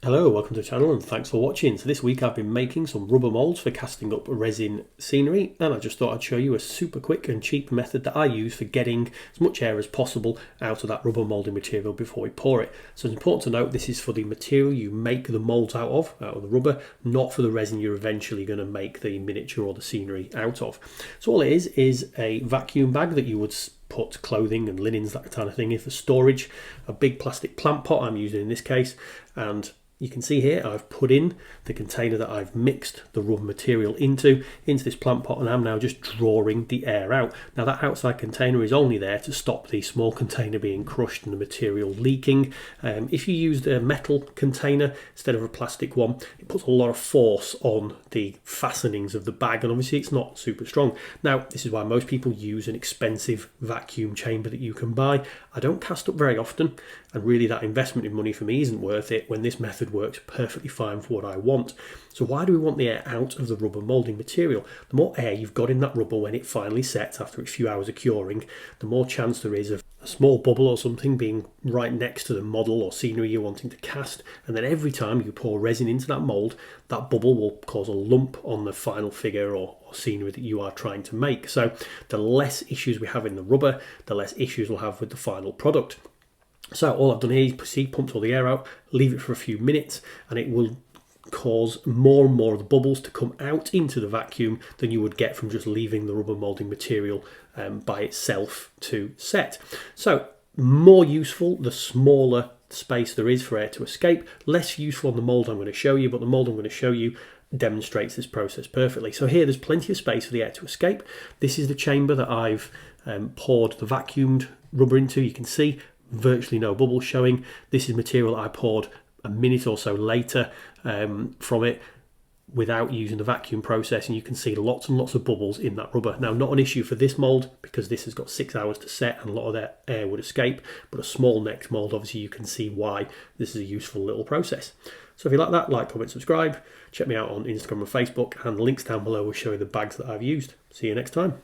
Hello, welcome to the channel and thanks for watching. So this week I've been making some rubber moulds for casting up resin scenery, and I just thought I'd show you a super quick and cheap method that I use for getting as much air as possible out of that rubber moulding material before we pour it. So it's important to note this is for the material you make the moulds out of the rubber, not for the resin you're eventually going to make the miniature or the scenery out of. So all it is a vacuum bag that you would put clothing and linens, that kind of thing, in for storage. A big plastic plant pot I'm using in this case, and you can see here I've put in the container that I've mixed the rubber material into this plant pot, and I'm now just drawing the air out. Now that outside container is only there to stop the small container being crushed and the material leaking. If you used a metal container instead of a plastic one, it puts a lot of force on the fastenings of the bag, and obviously it's not super strong. Now this is why most people use an expensive vacuum chamber that you can buy. I don't cast up very often, and really that investment in money for me isn't worth it when this method works perfectly fine for what I want. So why do we want the air out of the rubber moulding material? The more air you've got in that rubber when it finally sets after a few hours of curing, the more chance there is of a small bubble or something being right next to the model or scenery you're wanting to cast, and then every time you pour resin into that mould, that bubble will cause a lump on the final figure or scenery that you are trying to make. So the less issues we have in the rubber, the less issues we'll have with the final product. So all I've done here is see, pumped all the air out, leave it for a few minutes, and it will cause more and more of the bubbles to come out into the vacuum than you would get from just leaving the rubber moulding material by itself to set. So more useful the smaller space there is for air to escape, less useful on the mould I'm going to show you, but the mould I'm going to show you demonstrates this process perfectly. So here there's plenty of space for the air to escape. This is the chamber that I've poured the vacuumed rubber into. You can see virtually no bubbles showing. This is material I poured a minute or so later from it without using the vacuum process, and you can see lots and lots of bubbles in that rubber. Now, not an issue for this mould because this has got 6 hours to set and a lot of that air would escape, but a small necked mould, obviously you can see why this is a useful little process. So if you like that, like, comment, subscribe. Check me out on Instagram and Facebook, and links down below will show you the bags that I've used. See you next time.